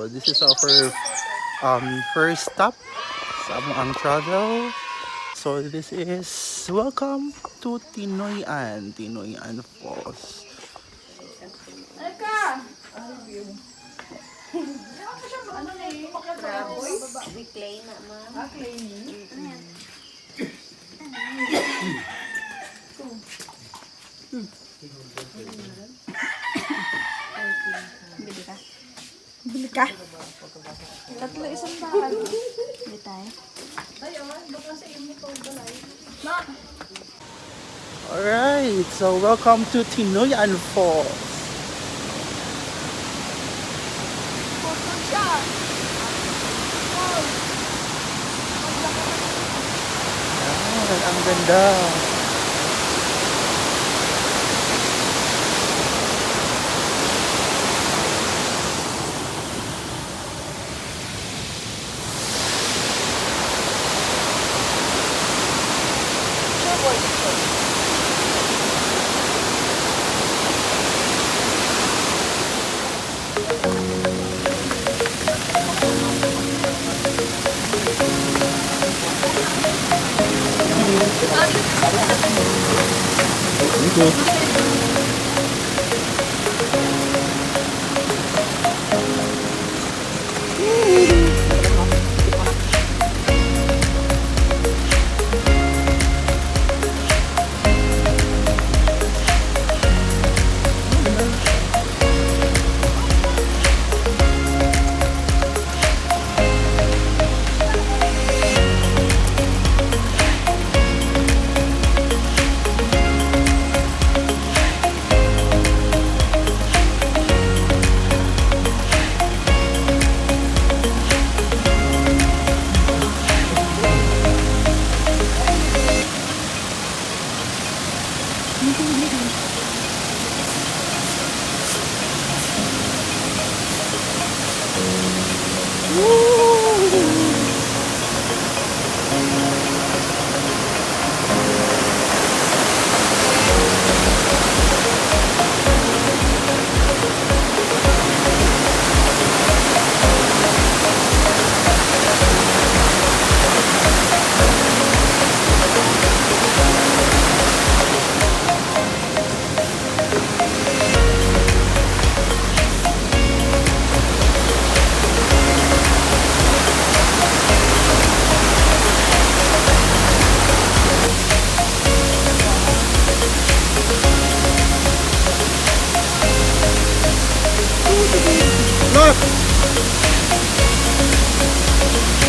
So this is our first stop sa among travel. So this is welcome to Tinuy-An Falls. Clay na ma. Bili ka? Tatlo isang daan. Bili tayo. Alright, so welcome to Tinuy-An Falls. Ang ganda.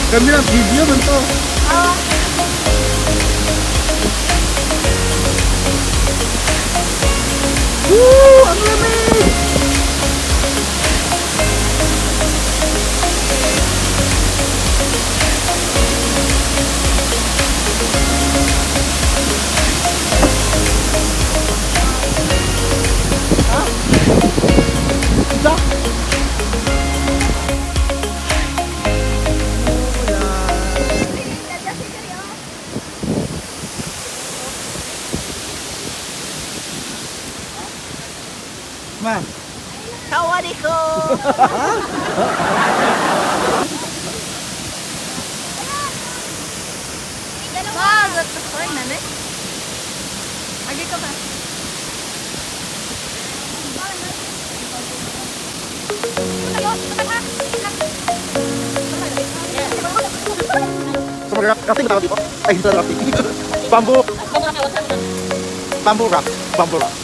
Kami lang video man to. Ang lamig! Ma. Sawadiko! Bagat pa ko nanay. Agi ka ba? So mag-rafting na dito. Ay, hindi na rafting. Bamboo. Bamboo raft. Bamboo raft.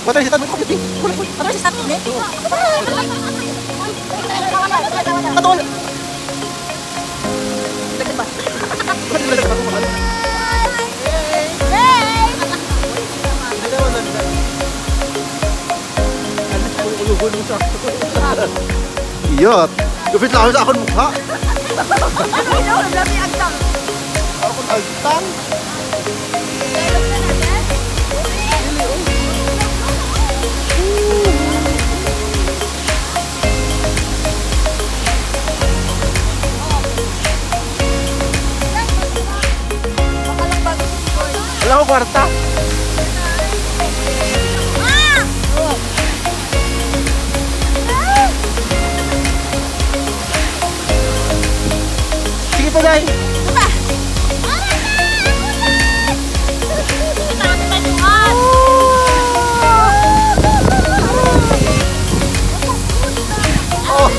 Patrisitan mo ko piti. Patrisitan mo, Nick. Atol. Dagdag ba? Iyot. Gupit lang sa akong mukha. Ano yun? Naglabi agtang. Akong agtang. Wala ko kwarta. Sige po, Day. Oh,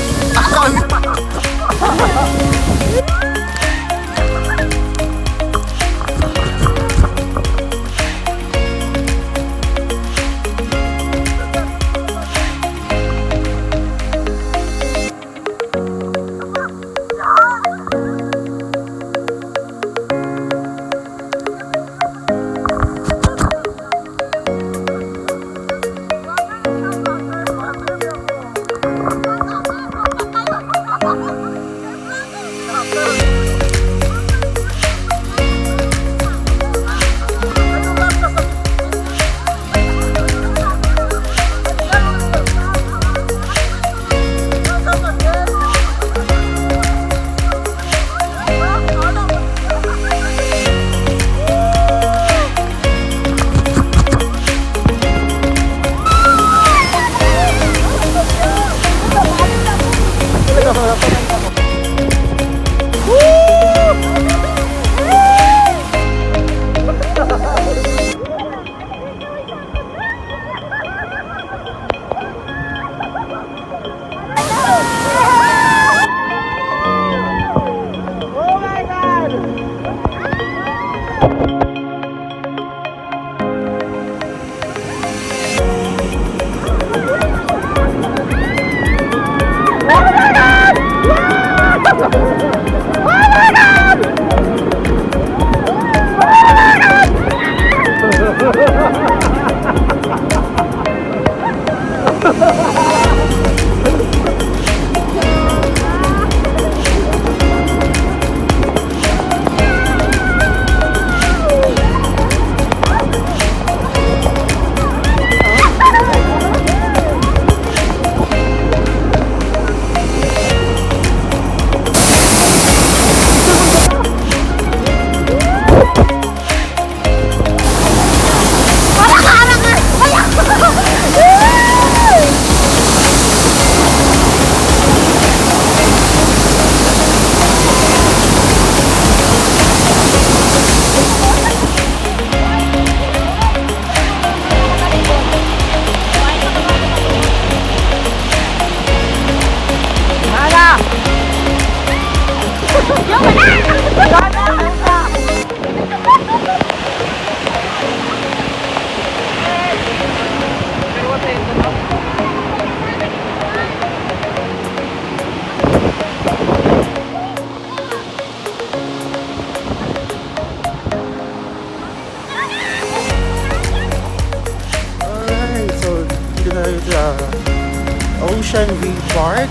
Ocean View Park.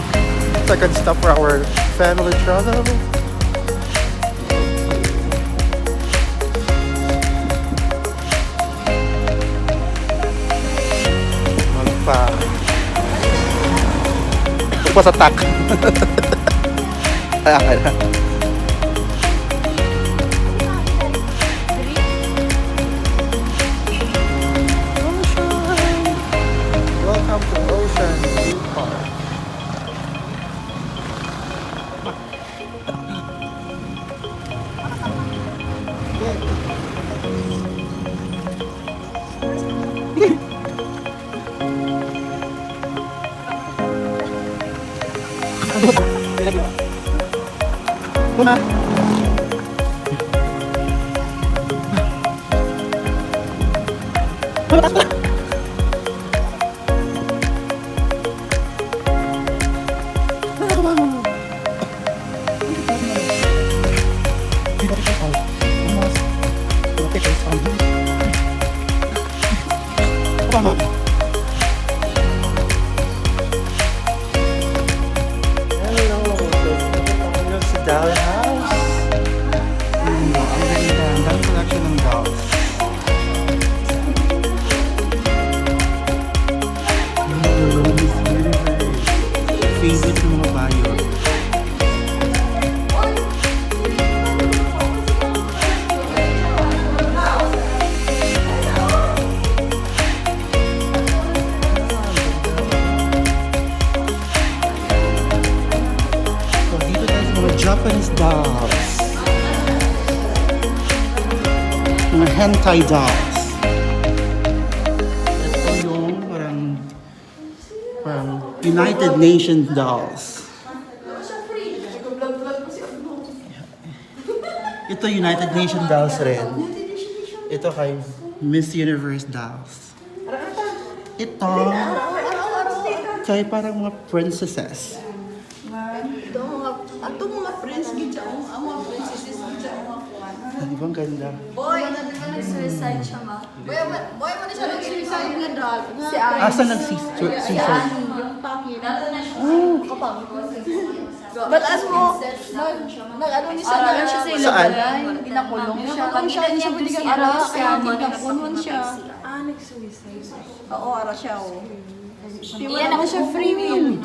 Second stop for our family travel. Magpa sa tak. Ay, na. Welcome to Ocean View Park. Muna. Okay, guys. Come on. Hello. Hello sa doll house. Ang ganda. Ang dami collection ng dolls. Favorite ng mga bayo. So dito tayo sa mga Japanese dolls. Mga hentai dolls. Ito yung parang United Nations dolls. Ito United Nations dolls rin. Ito kay Miss Universe dolls. Ito kay parang mga princesses. Ato mga friends gidya ang mga princesses gidya ang mga Di ba ang ganda? boy, nag-suicide siya ma. Boy, mo na siya nag-suicide nga dal. Si Asa nag-suicide? yung pangit. Oh, kapang. But as mo, nag-ano ni siya, nag siya sa Saan? ilaban, pinakulong siya. Pag siya, hindi siya pwede kang ara, kaya pinapunon siya. Nag-suicide. Oo, ara siya, oh. Iyan naman siya free will.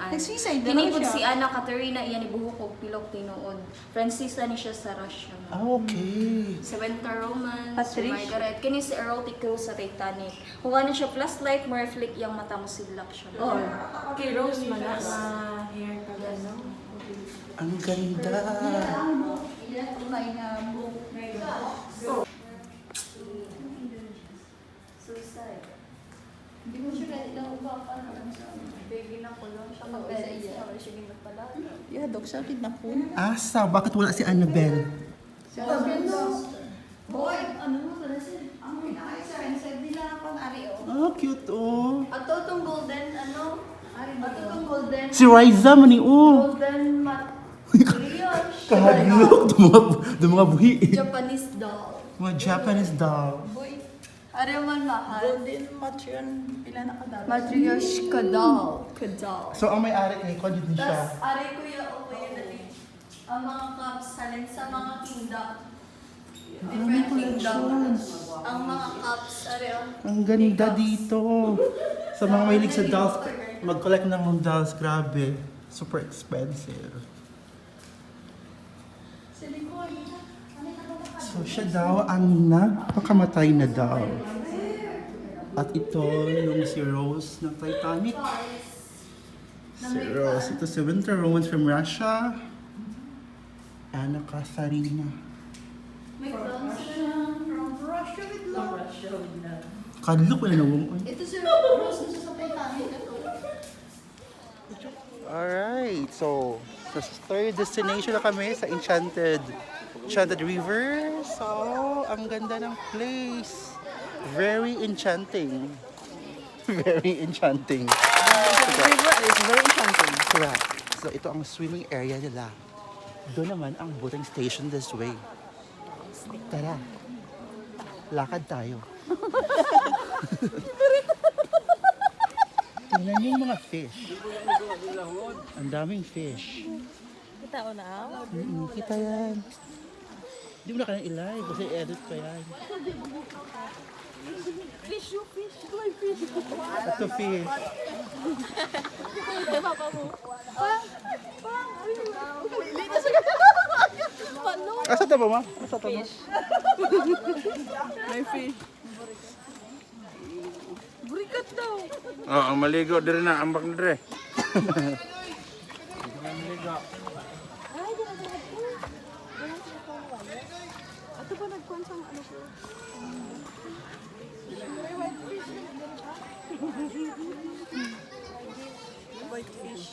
Nag-suicide na Hinipod siya. si Ana Katerina, iyan ibuhukog pilok tinuod. Francis ni siya sa Russia. Okay. Sa Winter Romance, si Patricia. Margaret. Kini si erotic sa Titanic. Huwag na siya plus light, mo reflect yung mata mo sidlak siya. Oh, kay Rose man na hair ka gano'n. Ang ganda. Suicide. Hindi mo siya ganit lang upapan. Baby na ko lang siya mag-edit siya. Wala siya ginagpala. Yeah, dog siya kidnapon. Asa? Bakit wala si Annabelle? Boy, ano mo pala siya? Ang pinaka-expensive nila ako ari o. Oh, cute oh. Ato tong golden, ano? Ato tong golden, Si Riza mani oh. golden brioche. Kahadlok. Yung mga buhi. Japanese doll. Mga Japanese doll. Boy, Ari man mahal. golden matron, pila na kadalo. Matryoshka kadal. Kadal. So ang may-ari kay Kwan din siya. Tas, ari kuya o kuya dali. Ang mga cups halin sa mga kingdom. Different kingdoms. Ang mga cups, ari o. Ang ganda dito. Sa mga mahilig sa dolls, mag-collect ng mga dolls, grabe. Super expensive. So siya daw ang nagpakamatay na daw. At ito yung si Rose ng Titanic. Si Rose. Ito si Winter Romance from Russia. Anna Katarina. From Russia with love. Kadlok na nawong. Ito si Rose na sa Titanic. Alright, so sa third destination na kami sa Enchanted River. So, ang ganda ng place. Very enchanting. Very enchanting. River is very enchanting. Correct. So, ito ang swimming area nila. Doon naman ang boating station this way. Tara. Lakad tayo. Tingnan yung mga fish. Ang daming fish. Kita o na? Kita yan. Hindi mo na kayang ilay kasi edit pa yan. Fish, you fish. Fly fish. Ito fish. Asa ta ba ma? Asa ta ba? May fish. Burikat daw. Oh, ang maligo dire na ambak na dire. Ato ba nagkuhan sa ano ko? White fish.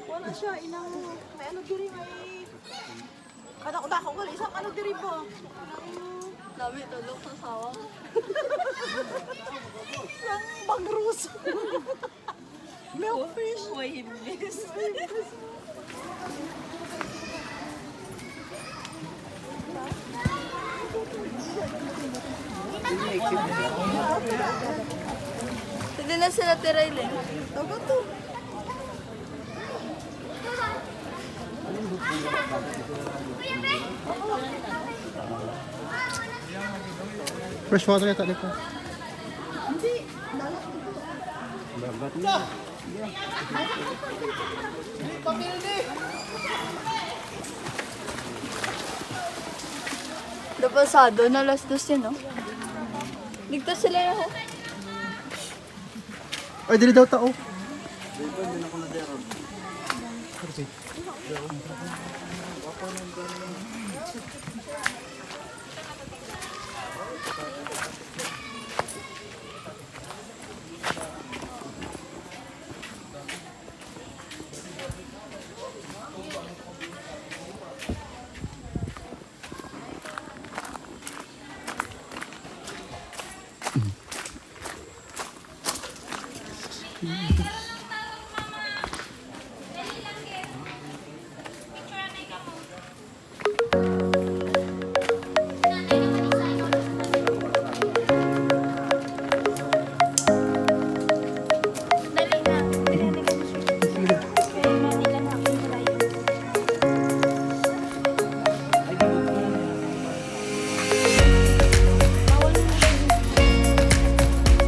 Wala siya, inang, may ano diri, may... Kada ko dako gali, isang ano diri ba? Dami tulog sa sawa. Isang bangrus. Milk fish. Uy, himbis. Hindi na sila tirailin. Tago to. Fresh water yata dito. Napasado na alas 2 yun, no? Ligtas sila yun, ho? Ay, dili daw tao.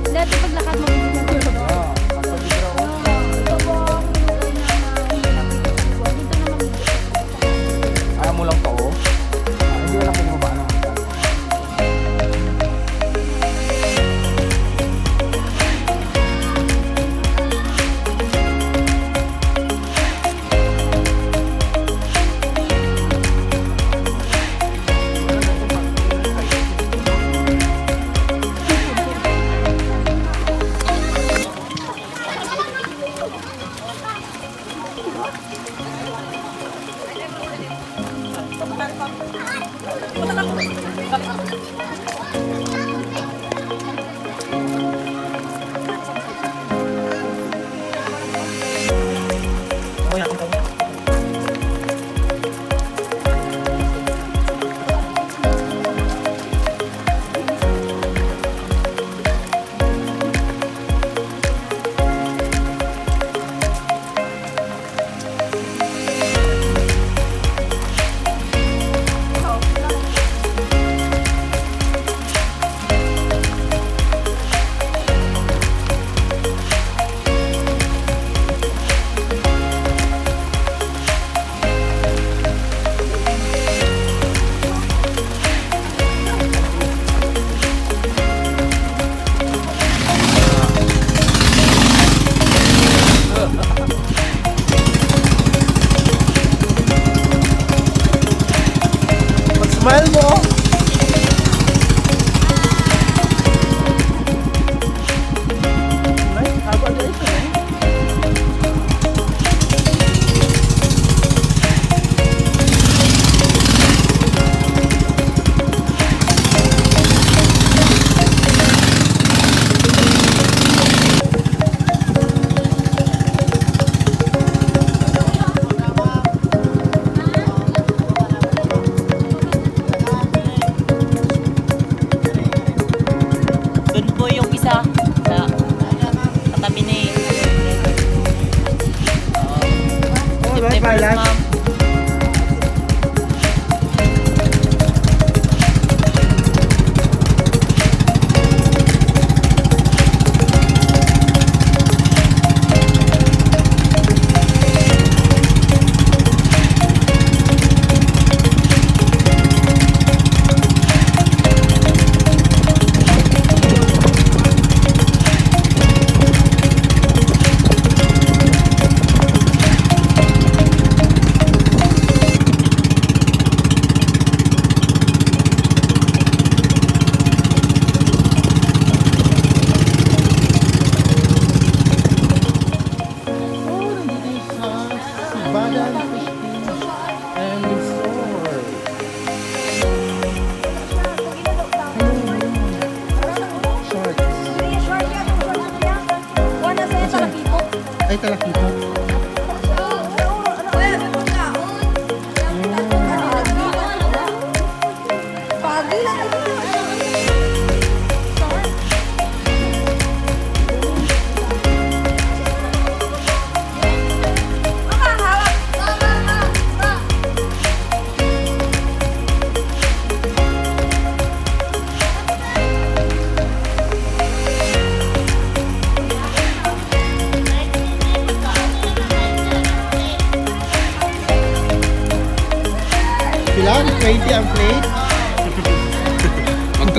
Dati paglakad mo, Ayaw mo lang to, oh. Hindi ko lang pinababa na. Smile mo! Doon po yung isa sa katabi ni Alright, my love. ma'am. Ay, talakito.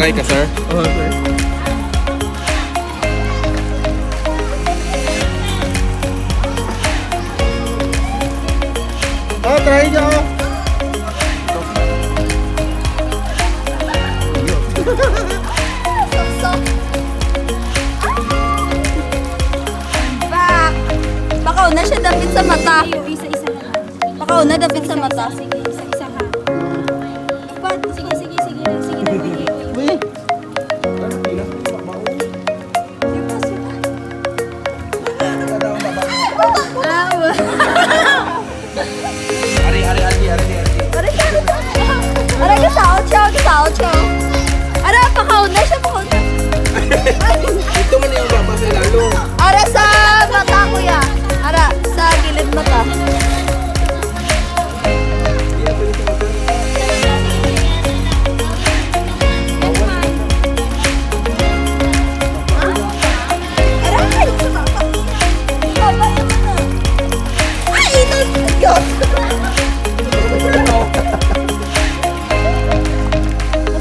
Mag-try ka, sir? Okay. Oh, try nyo! Sok-sok. Back. Baka una siya dapit sa mata. Isa-isa na lang. Baka una dapit sa mata. Sige, isa-isa ha. Sige, sige, sige. Sige na, sige. Uy! Ara, kasaot siya. Ara, pakauna siya. Ito man yung baba sa lalo. Ara, sa mata, kuya. Ara, sa gilid mata. Aray! Baba yung mata. Ay, ito! Diyos!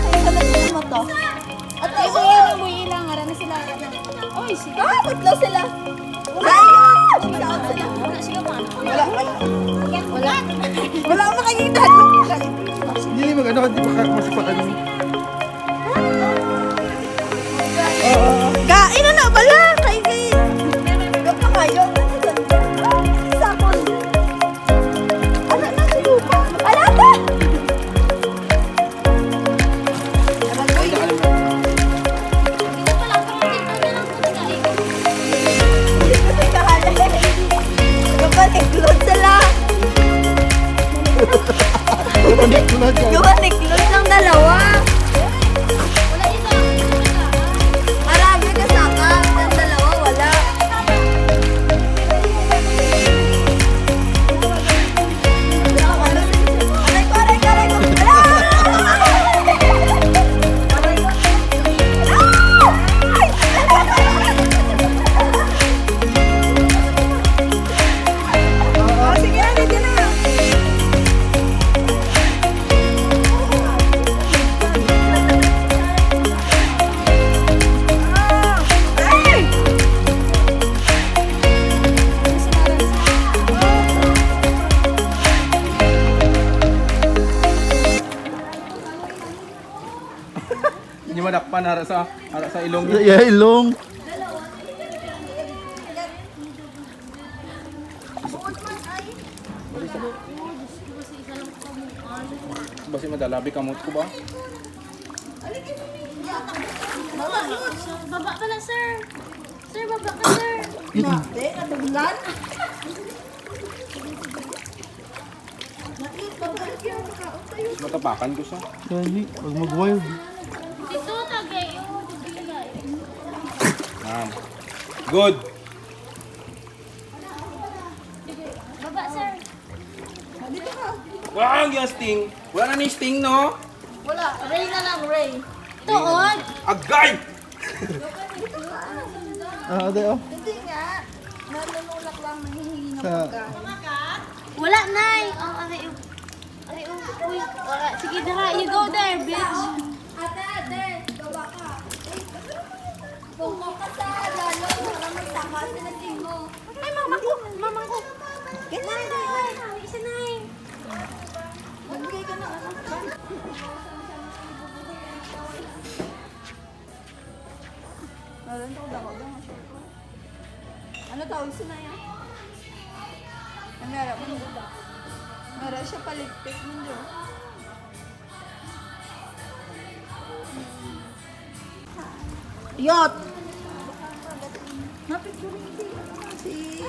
Isa na sila mata. At isa yun, Uy, ilang ara na sila. Oy, sige. ah, tatlo sila. Ayun! Saan sila? Wala sila pa. Wala. Wala akong makikita. Hindi mag-ano ka, di ba masipakan mo? Kain na bala! Kay. Gapa kayo. Sakon. Ala na si Lupa. Ala ta! Ala ko yun. Dito pa lang, pero dito na lang po tayo. Gapaniklod sila. Paniklod ka. Gapaniklod ng dalawa. Wala dito. Marami ka saka. Ng dalawa wala. Aray ko. Sige na, dito na. Hindi madakpan para sa ilong. Yeah, ilong. Basi madalabi kamot ko ba? Baba ka na, sir. Sir, baba ka, sir. Nate, natuglan. Matapakan ko siya. Dali, pag mag-wild. Dito, tagay. Oh, tagay. Good. Baba, sir. Wow, yung sting. Wala na ni sting, no? Wala, Ray na lang, Ray. Tuon. Agay! Ate, oh. Hindi nga. Nanunulak lang, nangihingi ng Sa... pagkain. Wala, nay. Oh, aray. Aray, uy. Wala. Sige, dara. You go there, bitch. Ate, baba ka. Bumok ka sa lalo. Para magtaka sa nating mo. Ay, mama ko. Mama ko. Ganyan, Isa, nay. Magbigay ka na, anak. Ano tawag si Naya? Meron mo. Meron siya paligpit mo dyan. Yot! Napit ko rin si